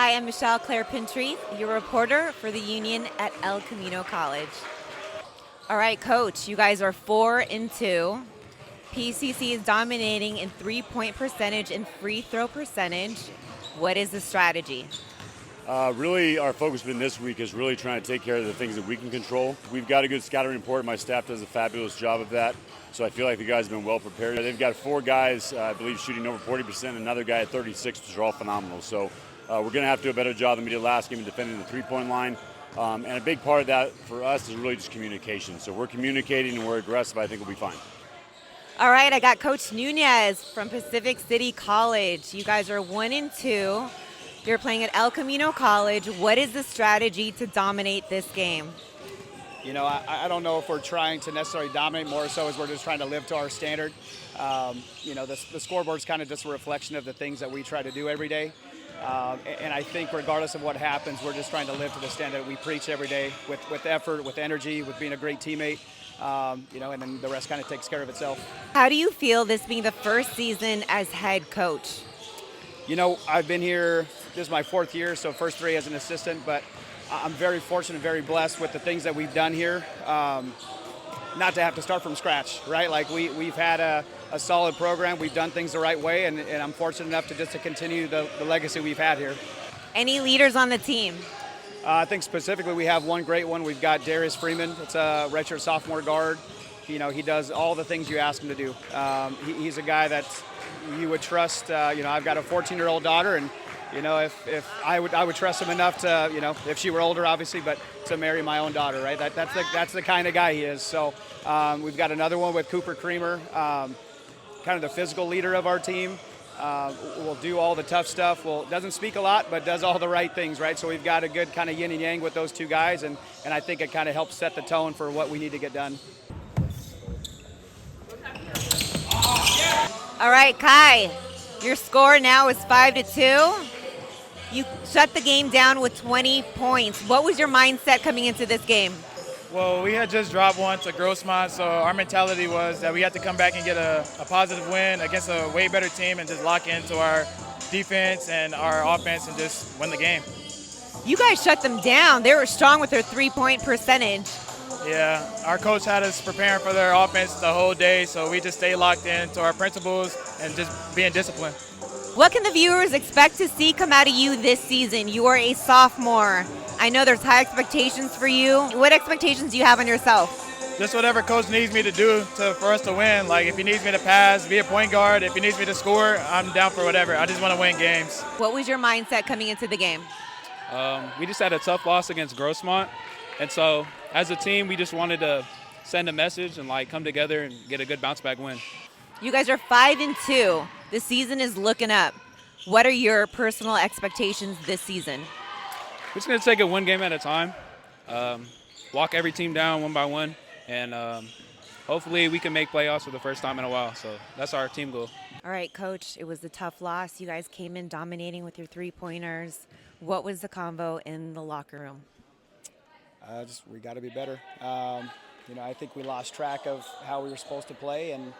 Hi, I'm Michelle Claire Pintree, your reporter for the Union at El Camino College. All right, Coach, you guys are 4-2. PCC is dominating in three-point percentage and free throw percentage. What is the strategy? Really, our focus been this week is really trying to take care of the things that we can control. We've got a good scouting report. My staff does a fabulous job of that. So I feel like the guys have been well prepared. They've got 4 guys, I believe, shooting over 40%, another guy at 36, which are all phenomenal. So we're going to have to do a better job than we did last game in defending the three-point line. And a big part of that for us is really just communication. So we're communicating and we're aggressive. I think we'll be fine. All right, I got Coach Nunez from Pasadena City College. You guys are 1-2. You're playing at El Camino College. What is the strategy to dominate this game? You know, I don't know if we're trying to necessarily dominate, more so as we're just trying to live to our standard. You know, the scoreboard's kind of just a reflection of the things that we try to do every day. And I think regardless of what happens, we're just trying to live to the standard we preach every day with effort, with energy, with being a great teammate. You know, and then the rest kind of takes care of itself. How do you feel this being the first season as head coach? You know, I've been here, this is my 4th year, so first 3 as an assistant, but I'm very fortunate and very blessed with the things that we've done here. Not to have to start from scratch, right? Like we've had a solid program, we've done things the right way, and I'm fortunate enough to continue the legacy we've had here. Any leaders on the team? I think specifically we have one great one. We've got Darius Freeman. It's a redshirt sophomore guard. You know, he does all the things you ask him to do. He's a guy that you would trust. You know, I've got a 14-year-old daughter, and you know, if I would trust him enough to, you know, if she were older, obviously, but to marry my own daughter, right? That's the kind of guy he is. So we've got another one with Cooper Creamer, kind of the physical leader of our team. Will do all the tough stuff. Well, doesn't speak a lot, but does all the right things, right? So we've got a good kind of yin and yang with those 2 guys, and I think it kind of helps set the tone for what we need to get done. All right, Kai, your score now is 5-2. You shut the game down with 20 points. What was your mindset coming into this game? Well, we had just dropped one to Grossmont, so our mentality was that we had to come back and get a positive win against a way better team and just lock into our defense and our offense and just win the game. You guys shut them down. They were strong with their three-point percentage. Yeah, our coach had us preparing for their offense the whole day, so we just stayed locked into our principles and just being disciplined. What can the viewers expect to see come out of you this season? You are a sophomore. I know there's high expectations for you. What expectations do you have on yourself? Just whatever coach needs me to do for us to win. Like if he needs me to pass, be a point guard, if he needs me to score, I'm down for whatever. I just want to win games. What was your mindset coming into the game? We just had a tough loss against Grossmont. And so as a team, we just wanted to send a message and like come together and get a good bounce back win. You guys are 5-2. The season is looking up. What are your personal expectations this season? We're just going to take it one game at a time, walk every team down one by one, and hopefully we can make playoffs for the first time in a while. So that's our team goal. All right, Coach, it was a tough loss. You guys came in dominating with your three-pointers. What was the combo in the locker room? We got to be better. You know, I think we lost track of how we were supposed to play, and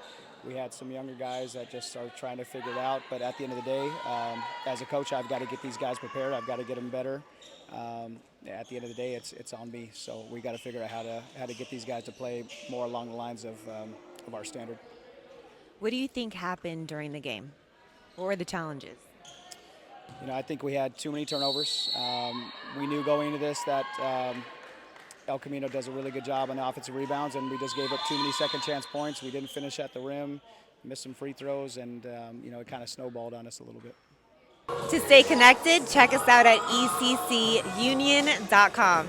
we had some younger guys that just are trying to figure it out. But at the end of the day, as a coach, I've got to get these guys prepared. I've got to get them better. At the end of the day, it's on me. So we got to figure out how to get these guys to play more along the lines of our standard. What do you think happened during the game? What were the challenges? You know, I think we had too many turnovers. We knew going into this that El Camino does a really good job on the offensive rebounds, and we just gave up too many second chance points. We didn't finish at the rim, missed some free throws, and you know, it kind of snowballed on us a little bit. To stay connected, check us out at ECCUnion.com.